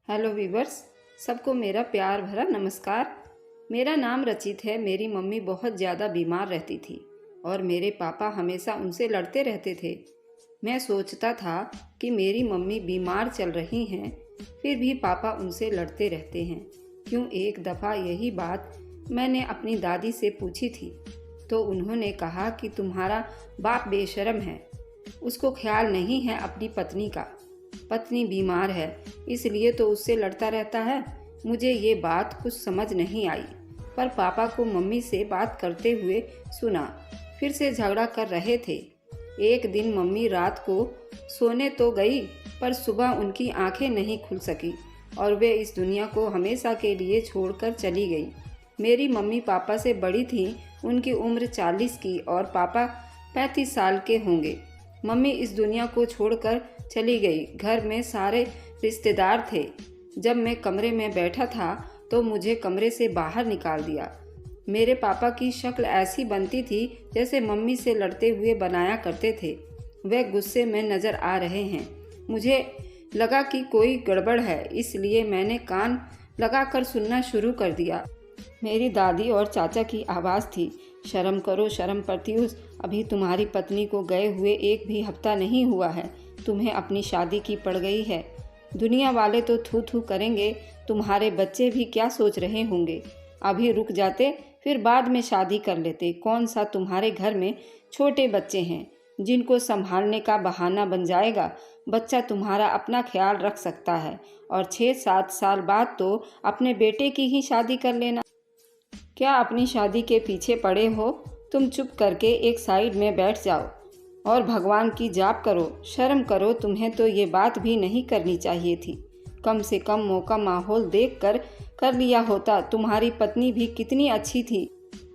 Hello viewers, सबको मेरा प्यार भरा नमस्कार। मेरा नाम रचित है। मेरी मम्मी बहुत ज़्यादा बीमार रहती थी और मेरे पापा हमेशा उनसे लड़ते रहते थे। मैं सोचता था कि मेरी मम्मी बीमार चल रही हैं, फिर भी पापा उनसे लड़ते रहते हैं क्यों। एक दफ़ा यही बात मैंने अपनी दादी से पूछी थी तो उन्होंने कहा कि तुम्हारा बाप बेशर्म है, उसको ख्याल नहीं है अपनी पत्नी का। पत्नी बीमार है इसलिए तो उससे लड़ता रहता है। मुझे ये बात कुछ समझ नहीं आई, पर पापा को मम्मी से बात करते हुए सुना। फिर से झगड़ा कर रहे थे। एक दिन मम्मी रात को सोने तो गई, पर सुबह उनकी आंखें नहीं खुल सकी और वे इस दुनिया को हमेशा के लिए छोड़कर चली गई। मेरी मम्मी पापा से बड़ी थी। उनकी उम्र 40 की और पापा 35 साल के होंगे। मम्मी इस दुनिया को छोड़कर चली गई। घर में सारे रिश्तेदार थे। जब मैं कमरे में बैठा था तो मुझे कमरे से बाहर निकाल दिया। मेरे पापा की शक्ल ऐसी बनती थी जैसे मम्मी से लड़ते हुए बनाया करते थे। वे गुस्से में नज़र आ रहे हैं। मुझे लगा कि कोई गड़बड़ है, इसलिए मैंने कान लगाकर सुनना शुरू कर दिया। मेरी दादी और चाचा की आवाज़ थी, शर्म करो शर्म प्रत्युष, अभी तुम्हारी पत्नी को गए हुए एक भी हफ्ता नहीं हुआ है। तुम्हें अपनी शादी की पड़ गई है। दुनिया वाले तो थू थू करेंगे, तुम्हारे बच्चे भी क्या सोच रहे होंगे। अभी रुक जाते, फिर बाद में शादी कर लेते। कौन सा तुम्हारे घर में छोटे बच्चे हैं जिनको संभालने का बहाना बन जाएगा। बच्चा तुम्हारा अपना ख्याल रख सकता है और 6-7 साल बाद तो अपने बेटे की ही शादी कर लेना। क्या अपनी शादी के पीछे पड़े हो? तुम चुप करके एक साइड में बैठ जाओ और भगवान की जाप करो। शर्म करो, तुम्हें तो ये बात भी नहीं करनी चाहिए थी। कम से कम मौका माहौल देखकर कर लिया होता। तुम्हारी पत्नी भी कितनी अच्छी थी,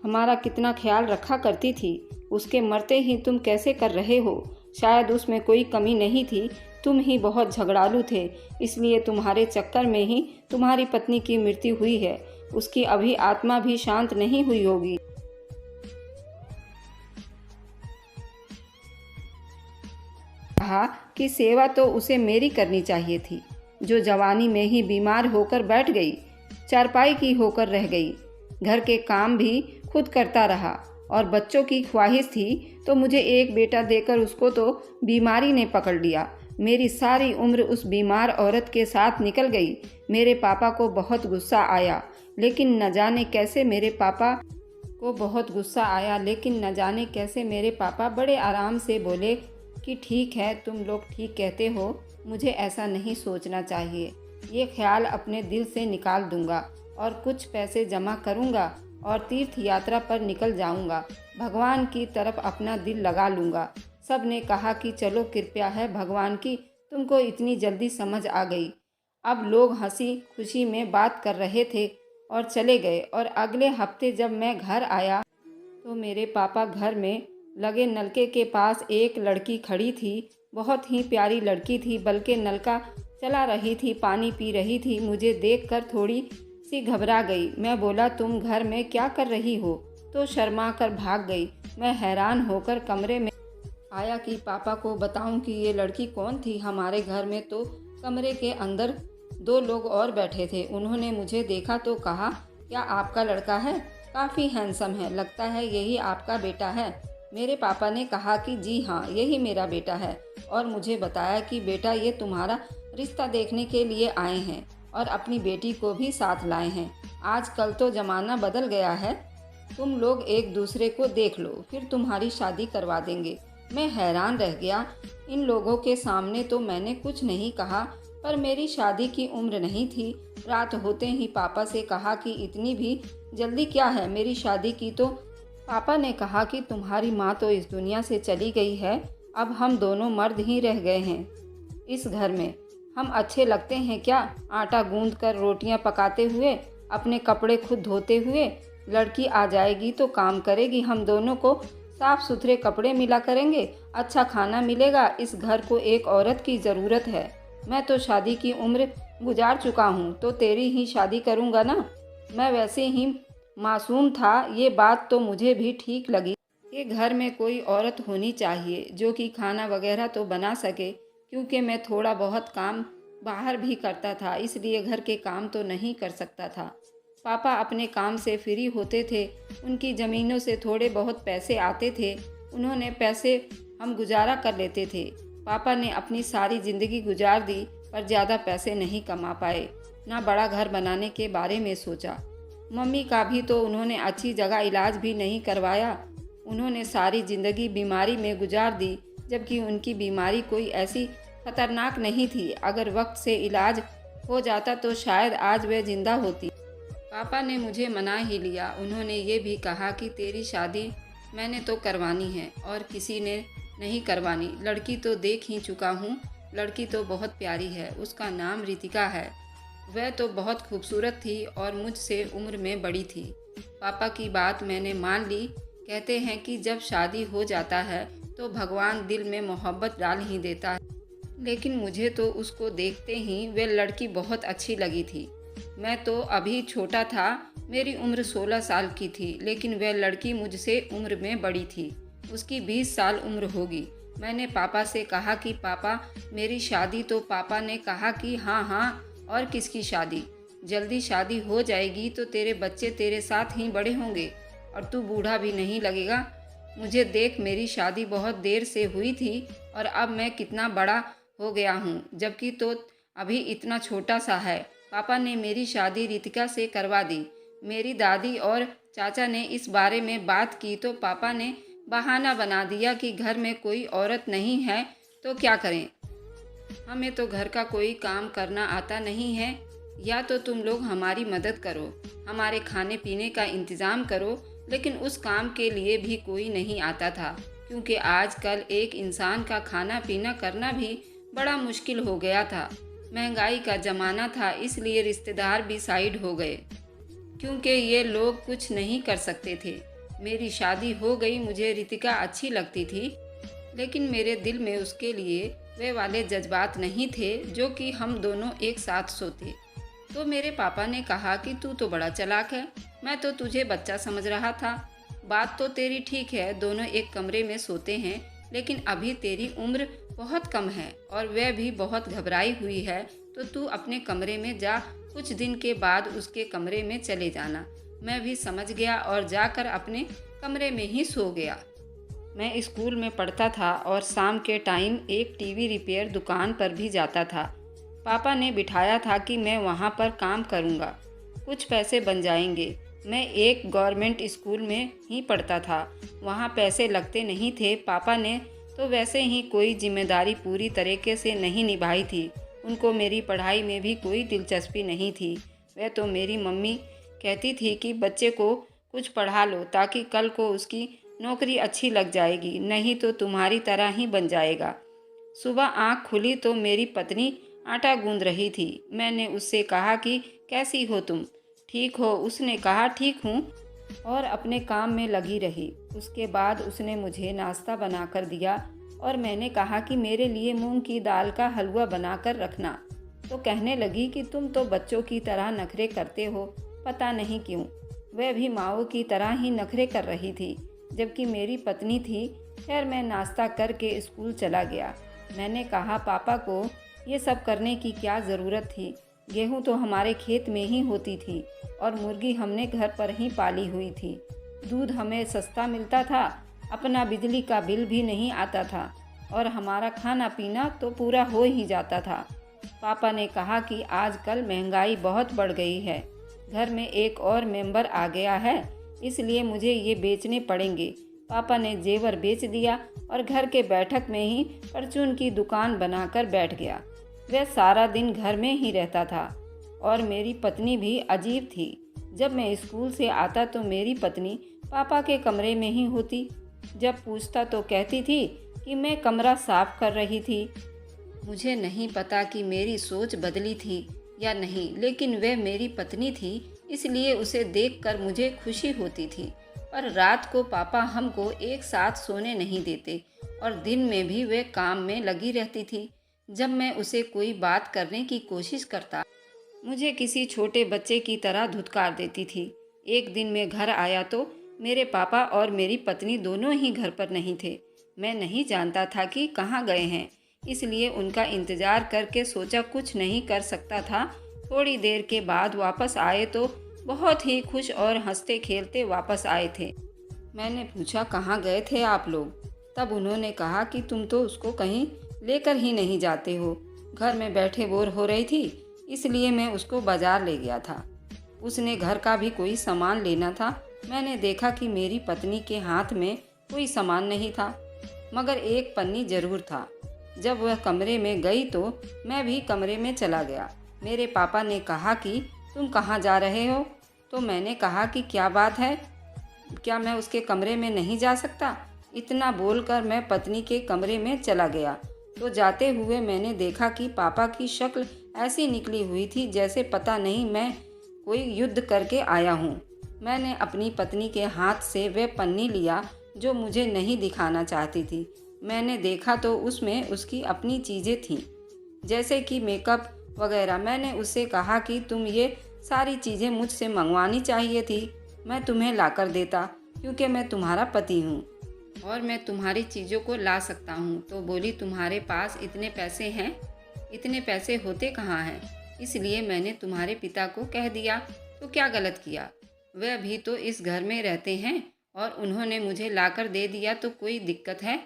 हमारा कितना ख्याल रखा करती थी। उसके मरते ही तुम कैसे कर रहे हो? शायद उसमें कोई कमी नहीं थी, तुम ही बहुत झगड़ालू थे, इसलिए तुम्हारे चक्कर में ही तुम्हारी पत्नी की मृत्यु हुई है। उसकी अभी आत्मा भी शांत नहीं हुई होगी। कहा कि सेवा तो उसे मेरी करनी चाहिए थी, जो जवानी में ही बीमार होकर बैठ गई, चारपाई की होकर रह गई। घर के काम भी खुद करता रहा और बच्चों की ख्वाहिश थी तो मुझे एक बेटा देकर उसको तो बीमारी ने पकड़ लिया। मेरी सारी उम्र उस बीमार औरत के साथ निकल गई। मेरे पापा को बहुत गुस्सा आया, लेकिन न जाने कैसे मेरे पापा बड़े आराम से बोले कि ठीक है, तुम लोग ठीक कहते हो, मुझे ऐसा नहीं सोचना चाहिए। ये ख्याल अपने दिल से निकाल दूंगा और कुछ पैसे जमा करूंगा और तीर्थ यात्रा पर निकल जाऊंगा। भगवान की तरफ अपना दिल लगा लूंगा। सब ने कहा कि चलो, कृपया है भगवान की, तुमको इतनी जल्दी समझ आ गई। अब लोग हंसी खुशी में बात कर रहे थे और चले गए। और अगले हफ्ते जब मैं घर आया तो मेरे पापा घर में लगे नलके के पास एक लड़की खड़ी थी। बहुत ही प्यारी लड़की थी, बल्कि नलका चला रही थी, पानी पी रही थी। मुझे देखकर थोड़ी सी घबरा गई। मैं बोला, तुम घर में क्या कर रही हो? तो शर्मा कर भाग गई। मैं हैरान होकर कमरे में आया कि पापा को बताऊं कि ये लड़की कौन थी। हमारे घर में तो कमरे के अंदर 2 लोग और बैठे थे। उन्होंने मुझे देखा तो कहा, क्या आपका लड़का है? काफ़ी हैंडसम है, लगता है यही आपका बेटा है। मेरे पापा ने कहा कि जी हाँ, यही मेरा बेटा है और मुझे बताया कि बेटा, ये तुम्हारा रिश्ता देखने के लिए आए हैं और अपनी बेटी को भी साथ लाए हैं। आजकल तो ज़माना बदल गया है, तुम लोग एक दूसरे को देख लो, फिर तुम्हारी शादी करवा देंगे। मैं हैरान रह गया। इन लोगों के सामने तो मैंने कुछ नहीं कहा, पर मेरी शादी की उम्र नहीं थी। रात होते ही पापा से कहा कि इतनी भी जल्दी क्या है मेरी शादी की? तो पापा ने कहा कि तुम्हारी माँ तो इस दुनिया से चली गई है, अब हम दोनों मर्द ही रह गए हैं इस घर में। हम अच्छे लगते हैं क्या? आटा गूंद कर रोटियां पकाते हुए, अपने कपड़े खुद धोते हुए। लड़की आ जाएगी तो काम करेगी, हम दोनों को साफ सुथरे कपड़े मिला करेंगे, अच्छा खाना मिलेगा। इस घर को एक औरत की ज़रूरत है। मैं तो शादी की उम्र गुजार चुका हूँ, तो तेरी ही शादी करूँगा ना। मैं वैसे ही मासूम था। ये बात तो मुझे भी ठीक लगी कि घर में कोई औरत होनी चाहिए जो कि खाना वगैरह तो बना सके, क्योंकि मैं थोड़ा बहुत काम बाहर भी करता था, इसलिए घर के काम तो नहीं कर सकता था। पापा अपने काम से फ्री होते थे, उनकी ज़मीनों से थोड़े बहुत पैसे आते थे, उन्होंने पैसे हम गुजारा कर लेते थे। पापा ने अपनी सारी ज़िंदगी गुजार दी पर ज़्यादा पैसे नहीं कमा पाए, ना बड़ा घर बनाने के बारे में सोचा। मम्मी का भी तो उन्होंने अच्छी जगह इलाज भी नहीं करवाया, उन्होंने सारी ज़िंदगी बीमारी में गुजार दी, जबकि उनकी बीमारी कोई ऐसी खतरनाक नहीं थी। अगर वक्त से इलाज हो जाता तो शायद आज वे जिंदा होती। पापा ने मुझे मना ही लिया, उन्होंने ये भी कहा कि तेरी शादी मैंने तो करवानी है और किसी ने नहीं करवानी। लड़की तो देख ही चुका हूँ, लड़की तो बहुत प्यारी है, उसका नाम रितिका है। वह तो बहुत खूबसूरत थी और मुझसे उम्र में बड़ी थी। पापा की बात मैंने मान ली। कहते हैं कि जब शादी हो जाता है तो भगवान दिल में मोहब्बत डाल ही देता है, लेकिन मुझे तो उसको देखते ही वह लड़की बहुत अच्छी लगी थी। मैं तो अभी छोटा था, मेरी उम्र 16 साल की थी, लेकिन वह लड़की मुझसे उम्र में बड़ी थी, उसकी 20 साल उम्र होगी। मैंने पापा से कहा कि पापा मेरी शादी, तो पापा ने कहा कि हाँ हाँ, और किसकी शादी? जल्दी शादी हो जाएगी तो तेरे बच्चे तेरे साथ ही बड़े होंगे और तू बूढ़ा भी नहीं लगेगा। मुझे देख, मेरी शादी बहुत देर से हुई थी और अब मैं कितना बड़ा हो गया हूँ, जबकि तो अभी इतना छोटा सा है। पापा ने मेरी शादी रितिका से करवा दी। मेरी दादी और चाचा ने इस बारे में बात की तो पापा ने बहाना बना दिया कि घर में कोई औरत नहीं है तो क्या करें, हमें तो घर का कोई काम करना आता नहीं है, या तो तुम लोग हमारी मदद करो, हमारे खाने पीने का इंतज़ाम करो। लेकिन उस काम के लिए भी कोई नहीं आता था, क्योंकि आजकल एक इंसान का खाना पीना करना भी बड़ा मुश्किल हो गया था। महंगाई का ज़माना था, इसलिए रिश्तेदार भी साइड हो गए, क्योंकि ये लोग कुछ नहीं कर सकते थे। मेरी शादी हो गई। मुझे रितिका अच्छी लगती थी, लेकिन मेरे दिल में उसके लिए वे वाले जज्बात नहीं थे जो कि हम दोनों एक साथ सोते। तो मेरे पापा ने कहा कि तू तो बड़ा चालाक है, मैं तो तुझे बच्चा समझ रहा था। बात तो तेरी ठीक है, दोनों एक कमरे में सोते हैं, लेकिन अभी तेरी उम्र बहुत कम है और वह भी बहुत घबराई हुई है, तो तू अपने कमरे में जा, कुछ दिन के बाद उसके कमरे में चले जाना। मैं भी समझ गया और जाकर अपने कमरे में ही सो गया। मैं स्कूल में पढ़ता था और शाम के टाइम एक टीवी रिपेयर दुकान पर भी जाता था। पापा ने बिठाया था कि मैं वहाँ पर काम करूँगा, कुछ पैसे बन जाएंगे। मैं एक गवर्नमेंट स्कूल में ही पढ़ता था, वहाँ पैसे लगते नहीं थे। पापा ने तो वैसे ही कोई जिम्मेदारी पूरी तरीके से नहीं निभाई थी, उनको मेरी पढ़ाई में भी कोई दिलचस्पी नहीं थी। वह तो मेरी मम्मी कहती थी कि बच्चे को कुछ पढ़ा लो ताकि कल को उसकी नौकरी अच्छी लग जाएगी, नहीं तो तुम्हारी तरह ही बन जाएगा। सुबह आँख खुली तो मेरी पत्नी आटा गूंद रही थी। मैंने उससे कहा कि कैसी हो तुम, ठीक हो? उसने कहा ठीक हूँ और अपने काम में लगी रही। उसके बाद उसने मुझे नाश्ता बनाकर दिया और मैंने कहा कि मेरे लिए मूंग की दाल का हलवा बनाकर रखना। तो कहने लगी कि तुम तो बच्चों की तरह नखरे करते हो, पता नहीं क्यों। वह भी माओ की तरह ही नखरे कर रही थी, जबकि मेरी पत्नी थी। खैर, मैं नाश्ता करके स्कूल चला गया। मैंने कहा पापा को ये सब करने की क्या ज़रूरत थी, गेहूं तो हमारे खेत में ही होती थी और मुर्गी हमने घर पर ही पाली हुई थी, दूध हमें सस्ता मिलता था, अपना बिजली का बिल भी नहीं आता था और हमारा खाना पीना तो पूरा हो ही जाता था। पापा ने कहा कि आजकल महंगाई बहुत बढ़ गई है, घर में एक और मेंबर आ गया है, इसलिए मुझे ये बेचने पड़ेंगे। पापा ने जेवर बेच दिया और घर के बैठक में ही परचून की दुकान बनाकर बैठ गया। वह सारा दिन घर में ही रहता था और मेरी पत्नी भी अजीब थी। जब मैं स्कूल से आता तो मेरी पत्नी पापा के कमरे में ही होती। जब पूछता तो कहती थी कि मैं कमरा साफ कर रही थी। मुझे नहीं पता कि मेरी सोच बदली थी या नहीं, लेकिन वह मेरी पत्नी थी, इसलिए उसे देखकर मुझे खुशी होती थी। पर रात को पापा हमको एक साथ सोने नहीं देते और दिन में भी वे काम में लगी रहती थी। जब मैं उसे कोई बात करने की कोशिश करता, मुझे किसी छोटे बच्चे की तरह धुतकार देती थी। एक दिन मैं घर आया तो मेरे पापा और मेरी पत्नी दोनों ही घर पर नहीं थे। मैं नहीं जानता था कि कहाँ गए हैं, इसलिए उनका इंतज़ार करके सोचा कुछ नहीं कर सकता था। थोड़ी देर के बाद वापस आए तो बहुत ही खुश और हंसते खेलते वापस आए थे। मैंने पूछा, कहाँ गए थे आप लोग? तब उन्होंने कहा कि तुम तो उसको कहीं लेकर ही नहीं जाते हो। घर में बैठे बोर हो रही थी, इसलिए मैं उसको बाजार ले गया था। उसने घर का भी कोई सामान लेना था। मैंने देखा कि मेरी पत्नी के हाथ में कोई सामान नहीं था, मगर एक पन्नी जरूर था। जब वह कमरे में गई तो मैं भी कमरे में चला गया। मेरे पापा ने कहा कि तुम कहाँ जा रहे हो? तो मैंने कहा कि क्या बात है, क्या मैं उसके कमरे में नहीं जा सकता? इतना बोलकर मैं पत्नी के कमरे में चला गया। तो जाते हुए मैंने देखा कि पापा की शक्ल ऐसी निकली हुई थी जैसे पता नहीं मैं कोई युद्ध करके आया हूँ। मैंने अपनी पत्नी के हाथ से वह पन्नी लिया जो मुझे नहीं दिखाना चाहती थी। मैंने देखा तो उसमें उसकी अपनी चीज़ें थीं, जैसे कि मेकअप वगैरह। मैंने उससे कहा कि तुम ये सारी चीज़ें मुझसे मंगवानी चाहिए थी, मैं तुम्हें लाकर देता, क्योंकि मैं तुम्हारा पति हूँ और मैं तुम्हारी चीज़ों को ला सकता हूँ। तो बोली, तुम्हारे पास इतने पैसे हैं? इतने पैसे होते कहाँ हैं? इसलिए मैंने तुम्हारे पिता को कह दिया। तो क्या गलत किया? वह भी तो इस घर में रहते हैं और उन्होंने मुझे लाकर दे दिया, तो कोई दिक्कत है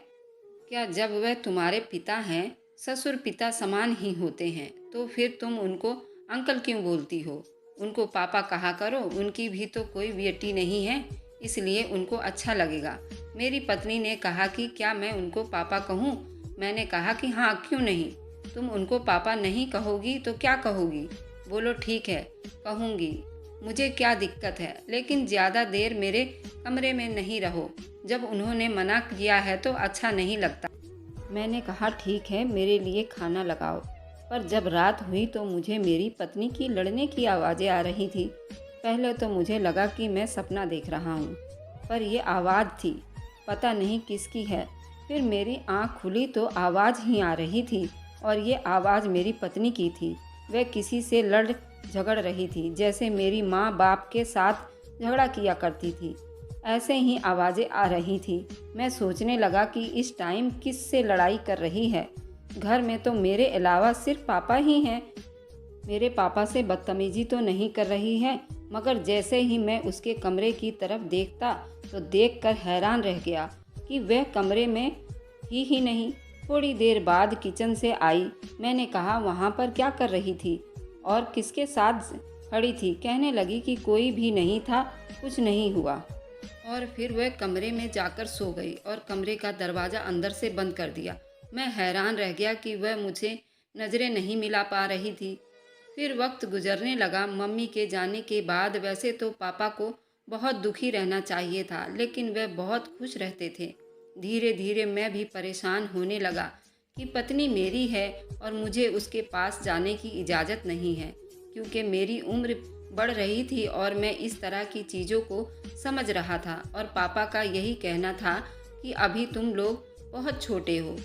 क्या? जब वह तुम्हारे पिता हैं, ससुर पिता समान ही होते हैं, तो फिर तुम उनको अंकल क्यों बोलती हो? उनको पापा कहा करो, उनकी भी तो कोई बेटी नहीं है, इसलिए उनको अच्छा लगेगा। मेरी पत्नी ने कहा कि क्या मैं उनको पापा कहूँ? मैंने कहा कि हाँ, क्यों नहीं। तुम उनको पापा नहीं कहोगी तो क्या कहोगी? बोलो ठीक है, कहूँगी, मुझे क्या दिक्कत है, लेकिन ज़्यादा देर मेरे कमरे में नहीं रहो। जब उन्होंने मना किया है तो अच्छा नहीं लगता। मैंने कहा ठीक है, मेरे लिए खाना लगाओ। पर जब रात हुई तो मुझे मेरी पत्नी की लड़ने की आवाज़ें आ रही थी। पहले तो मुझे लगा कि मैं सपना देख रहा हूँ, पर यह आवाज़ थी, पता नहीं किसकी है। फिर मेरी आँख खुली तो आवाज़ ही आ रही थी और ये आवाज़ मेरी पत्नी की थी। वह किसी से लड़ झगड़ रही थी, जैसे मेरी माँ बाप के साथ झगड़ा किया करती थी। ऐसे ही आवाज़ें आ रही थी। मैं सोचने लगा कि इस टाइम किस से लड़ाई कर रही है। घर में तो मेरे अलावा सिर्फ पापा ही हैं। मेरे पापा से बदतमीजी तो नहीं कर रही है। मगर जैसे ही मैं उसके कमरे की तरफ देखता तो देखकर हैरान रह गया कि वह कमरे में थी ही नहीं। थोड़ी देर बाद किचन से आई। मैंने कहा, वहाँ पर क्या कर रही थी और किसके साथ खड़ी थी? कहने लगी कि कोई भी नहीं था, कुछ नहीं हुआ। और फिर वह कमरे में जाकर सो गई और कमरे का दरवाज़ा अंदर से बंद कर दिया। मैं हैरान रह गया कि वह मुझे नज़रें नहीं मिला पा रही थी। फिर वक्त गुजरने लगा। मम्मी के जाने के बाद वैसे तो पापा को बहुत दुखी रहना चाहिए था, लेकिन वह बहुत खुश रहते थे। धीरे धीरे मैं भी परेशान होने लगा कि पत्नी मेरी है और मुझे उसके पास जाने की इजाज़त नहीं है, क्योंकि मेरी उम्र बढ़ रही थी और मैं इस तरह की चीज़ों को समझ रहा था। और पापा का यही कहना था कि अभी तुम लोग बहुत छोटे हो।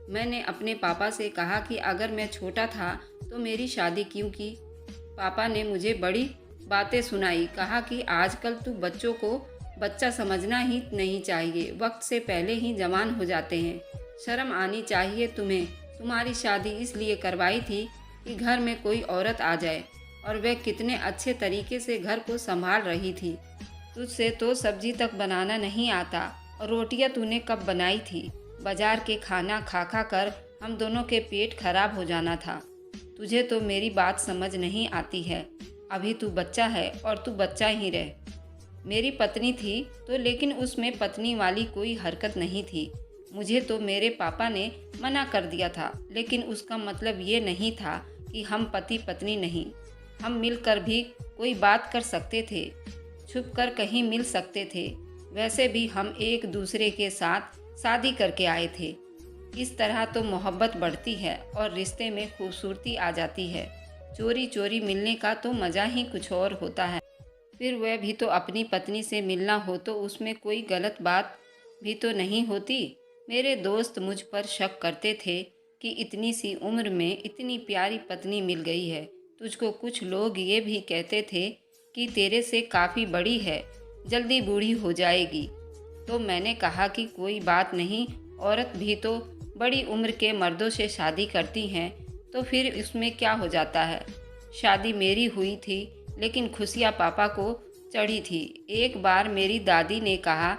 मैंने अपने पापा से कहा कि अगर मैं छोटा था तो मेरी शादी क्यों की? पापा ने मुझे बड़ी बातें सुनाई। कहा कि आजकल तू बच्चों को बच्चा समझना ही नहीं चाहिए, वक्त से पहले ही जवान हो जाते हैं। शर्म आनी चाहिए तुम्हें। तुम्हारी शादी इसलिए करवाई थी कि घर में कोई औरत आ जाए, और वह कितने अच्छे तरीके से घर को संभाल रही थी। तुझसे तो सब्जी तक बनाना नहीं आता, और रोटियां तूने कब बनाई थी? बाजार के खाना खा खा कर हम दोनों के पेट खराब हो जाना था। तुझे तो मेरी बात समझ नहीं आती है। अभी तू बच्चा है और तू बच्चा ही रह। मेरी पत्नी थी तो, लेकिन उसमें पत्नी वाली कोई हरकत नहीं थी। मुझे तो मेरे पापा ने मना कर दिया था, लेकिन उसका मतलब ये नहीं था कि हम पति पत्नी नहीं। हम मिलकर भी कोई बात कर सकते थे, छुप कर कहीं मिल सकते थे। वैसे भी हम एक दूसरे के साथ शादी करके आए थे। इस तरह तो मोहब्बत बढ़ती है और रिश्ते में खूबसूरती आ जाती है। चोरी चोरी मिलने का तो मज़ा ही कुछ और होता है। फिर वह भी तो अपनी पत्नी से मिलना हो तो उसमें कोई गलत बात भी तो नहीं होती। मेरे दोस्त मुझ पर शक करते थे कि इतनी सी उम्र में इतनी प्यारी पत्नी मिल गई है। तुझको कुछ लोग ये भी कहते थे कि तेरे से काफ़ी बड़ी है, जल्दी बूढ़ी हो जाएगी। तो मैंने कहा कि कोई बात नहीं, औरत भी तो बड़ी उम्र के मर्दों से शादी करती हैं तो फिर उसमें क्या हो जाता है। शादी मेरी हुई थी लेकिन खुशियाँ पापा को चढ़ी थी। एक बार मेरी दादी ने कहा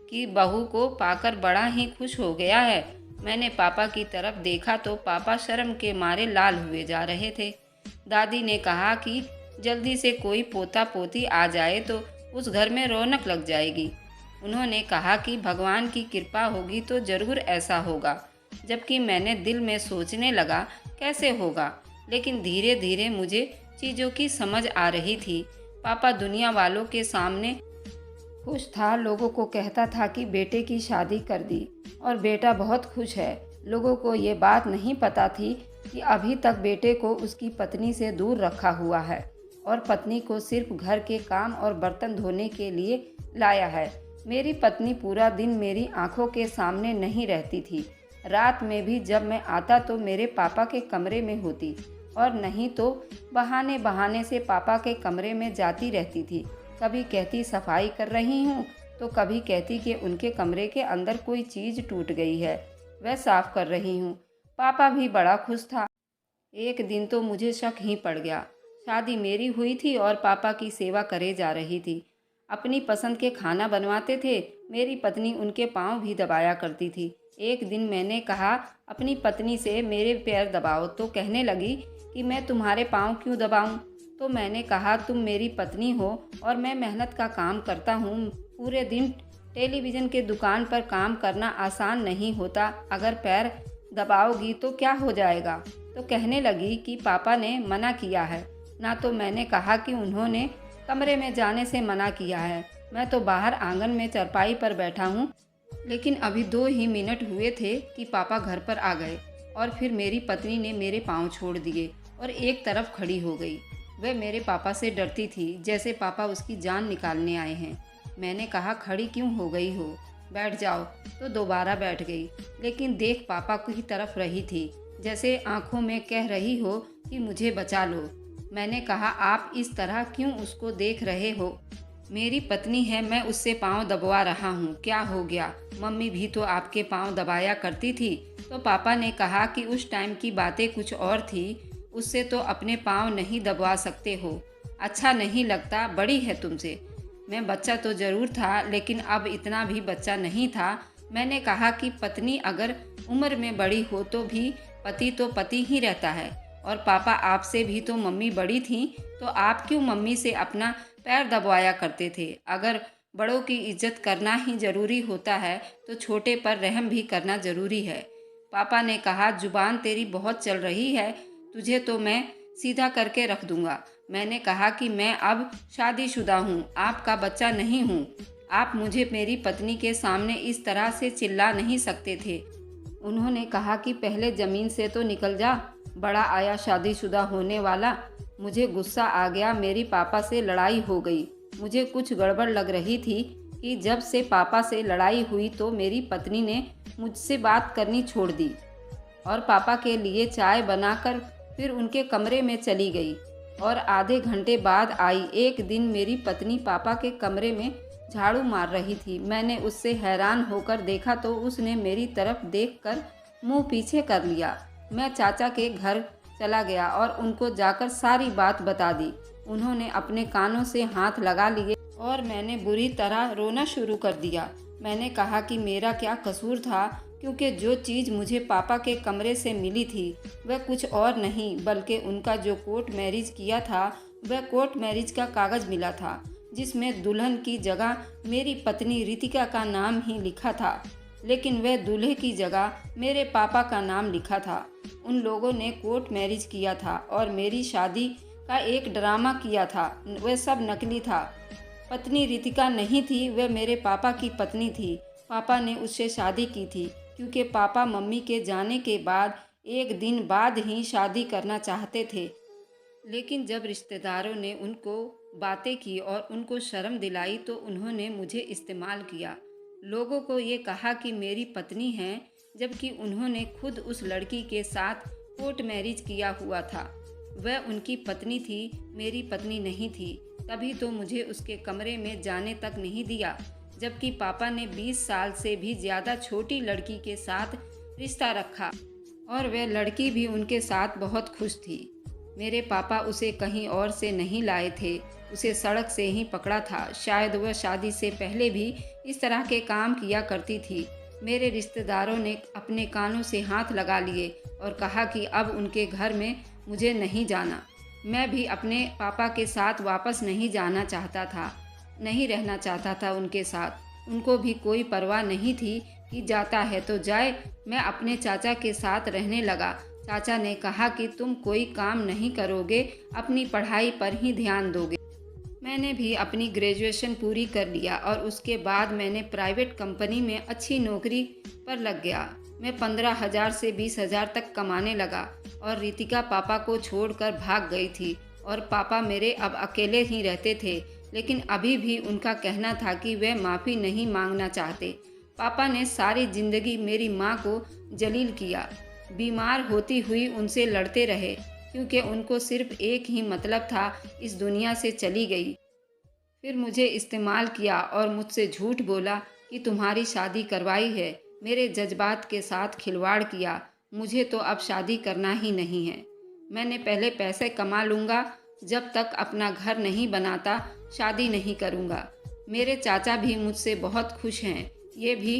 कि बहू को पाकर बड़ा ही खुश हो गया है। मैंने पापा की तरफ देखा तो पापा शर्म के मारे लाल हुए जा रहे थे। दादी ने कहा कि जल्दी से कोई पोता पोती आ जाए तो उस घर में रौनक लग जाएगी। उन्होंने कहा कि भगवान की कृपा होगी तो ज़रूर ऐसा होगा। जबकि मैंने दिल में सोचने लगा कैसे होगा, लेकिन धीरे धीरे मुझे चीज़ों की समझ आ रही थी। पापा दुनिया वालों के सामने खुश था, लोगों को कहता था कि बेटे की शादी कर दी और बेटा बहुत खुश है। लोगों को ये बात नहीं पता थी कि अभी तक बेटे को उसकी पत्नी से दूर रखा हुआ है और पत्नी को सिर्फ घर के काम और बर्तन धोने के लिए लाया है। मेरी पत्नी पूरा दिन मेरी आंखों के सामने नहीं रहती थी। रात में भी जब मैं आता तो मेरे पापा के कमरे में होती और नहीं तो बहाने बहाने से पापा के कमरे में जाती रहती थी। कभी कहती सफाई कर रही हूँ तो कभी कहती कि उनके कमरे के अंदर कोई चीज़ टूट गई है, वह साफ कर रही हूँ। पापा भी बड़ा खुश था। एक दिन तो मुझे शक ही पड़ गया। शादी मेरी हुई थी और पापा की सेवा करे जा रही थी। अपनी पसंद के खाना बनवाते थे। मेरी पत्नी उनके पाँव भी दबाया करती थी। एक दिन मैंने कहा अपनी पत्नी से मेरे पैर दबाओ तो कहने लगी कि मैं तुम्हारे पाँव क्यों दबाऊं। तो मैंने कहा तुम मेरी पत्नी हो और मैं मेहनत का काम करता हूँ। पूरे दिन टेलीविज़न के दुकान पर काम करना आसान नहीं होता। अगर पैर दबाओगी तो क्या हो जाएगा। तो कहने लगी कि पापा ने मना किया है। ना तो मैंने कहा कि उन्होंने कमरे में जाने से मना किया है। मैं तो बाहर आंगन में चारपाई पर बैठा हूँ। लेकिन अभी 2 ही मिनट हुए थे कि पापा घर पर आ गए और फिर मेरी पत्नी ने मेरे पाँव छोड़ दिए और एक तरफ खड़ी हो गई। वह मेरे पापा से डरती थी, जैसे पापा उसकी जान निकालने आए हैं। मैंने कहा खड़ी क्यों हो गई हो, बैठ जाओ। तो दोबारा बैठ गई, लेकिन देख पापा की तरफ रही थी, जैसे आंखों में कह रही हो कि मुझे बचा लो। मैंने कहा आप इस तरह क्यों उसको देख रहे हो। मेरी पत्नी है, मैं उससे पाँव दबवा रहा हूँ, क्या हो गया। मम्मी भी तो आपके पाँव दबाया करती थी। तो पापा ने कहा कि उस टाइम की बातें कुछ और थी, उससे तो अपने पाँव नहीं दबवा सकते हो। अच्छा नहीं लगता, बड़ी है तुमसे। मैं बच्चा तो ज़रूर था लेकिन अब इतना भी बच्चा नहीं था। मैंने कहा कि पत्नी अगर उम्र में बड़ी हो तो भी पति तो पति ही रहता है। और पापा आपसे भी तो मम्मी बड़ी थी, तो आप क्यों मम्मी से अपना पैर दबवाया करते थे। अगर बड़ों की इज्जत करना ही ज़रूरी होता है तो छोटे पर रहम भी करना ज़रूरी है। पापा ने कहा जुबान तेरी बहुत चल रही है, तुझे तो मैं सीधा करके रख दूंगा। मैंने कहा कि मैं अब शादीशुदा हूँ, आपका बच्चा नहीं हूँ। आप मुझे मेरी पत्नी के सामने इस तरह से चिल्ला नहीं सकते थे। उन्होंने कहा कि पहले ज़मीन से तो निकल जा, बड़ा आया शादीशुदा होने वाला। मुझे गुस्सा आ गया, मेरी पापा से लड़ाई हो गई। मुझे कुछ गड़बड़ लग रही थी कि जब से पापा से लड़ाई हुई तो मेरी पत्नी ने मुझसे बात करनी छोड़ दी और पापा के लिए चाय बनाकर फिर उनके कमरे में चली गई और आधे घंटे बाद आई। एक दिन मेरी पत्नी पापा के कमरे में झाड़ू मार रही थी। मैंने उससे हैरान होकर देखा तो उसने मेरी तरफ देखकर मुंह पीछे कर लिया। मैं चाचा के घर चला गया और उनको जाकर सारी बात बता दी। उन्होंने अपने कानों से हाथ लगा लिए और मैंने बुरी तरह रोना शुरू कर दिया। मैंने कहा कि मेरा क्या कसूर था, क्योंकि जो चीज़ मुझे पापा के कमरे से मिली थी वह कुछ और नहीं बल्कि उनका जो कोर्ट मैरिज किया था वह कोर्ट मैरिज का कागज़ मिला था, जिसमें दुल्हन की जगह मेरी पत्नी रितिका का नाम ही लिखा था, लेकिन वह दूल्हे की जगह मेरे पापा का नाम लिखा था। उन लोगों ने कोर्ट मैरिज किया था और मेरी शादी का एक ड्रामा किया था, वह सब नकली था। पत्नी रितिका नहीं थी, वह मेरे पापा की पत्नी थी। पापा ने उससे शादी की थी क्योंकि पापा मम्मी के जाने के बाद एक दिन बाद ही शादी करना चाहते थे। लेकिन जब रिश्तेदारों ने उनको बातें की और उनको शर्म दिलाई तो उन्होंने मुझे इस्तेमाल किया। लोगों को ये कहा कि मेरी पत्नी हैं, जबकि उन्होंने खुद उस लड़की के साथ कोर्ट मैरिज किया हुआ था। वह उनकी पत्नी थी, मेरी पत्नी नहीं थी। तभी तो मुझे उसके कमरे में जाने तक नहीं दिया, जबकि पापा ने 20 साल से भी ज़्यादा छोटी लड़की के साथ रिश्ता रखा और वह लड़की भी उनके साथ बहुत खुश थी। मेरे पापा उसे कहीं और से नहीं लाए थे, उसे सड़क से ही पकड़ा था। शायद वह शादी से पहले भी इस तरह के काम किया करती थी। मेरे रिश्तेदारों ने अपने कानों से हाथ लगा लिए और कहा कि अब उनके घर में मुझे नहीं जाना। मैं भी अपने पापा के साथ वापस नहीं जाना चाहता था, नहीं रहना चाहता था उनके साथ। उनको भी कोई परवाह नहीं थी कि जाता है तो जाए। मैं अपने चाचा के साथ रहने लगा। चाचा ने कहा कि तुम कोई काम नहीं करोगे, अपनी पढ़ाई पर ही ध्यान दोगे। मैंने भी अपनी ग्रेजुएशन पूरी कर लिया और उसके बाद मैंने प्राइवेट कंपनी में अच्छी नौकरी पर लग गया। मैं 15,000 से 20,000 तक कमाने लगा और रितिका पापा को छोड़कर भाग गई थी और पापा मेरे अब अकेले ही रहते थे। लेकिन अभी भी उनका कहना था कि वे माफ़ी नहीं मांगना चाहते। पापा ने सारी ज़िंदगी मेरी माँ को जलील किया, बीमार होती हुई उनसे लड़ते रहे, क्योंकि उनको सिर्फ एक ही मतलब था, इस दुनिया से चली गई। फिर मुझे इस्तेमाल किया और मुझसे झूठ बोला कि तुम्हारी शादी करवाई है। मेरे जज्बात के साथ खिलवाड़ किया। मुझे तो अब शादी करना ही नहीं है। मैंने पहले पैसे कमा लूँगा, जब तक अपना घर नहीं बनाता शादी नहीं करूँगा। मेरे चाचा भी मुझसे बहुत खुश हैं, ये भी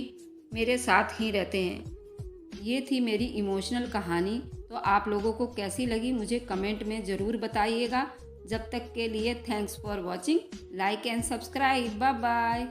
मेरे साथ ही रहते हैं। ये थी मेरी इमोशनल कहानी। तो आप लोगों को कैसी लगी मुझे कमेंट में ज़रूर बताइएगा। जब तक के लिए thanks for watching, like and subscribe, bye bye.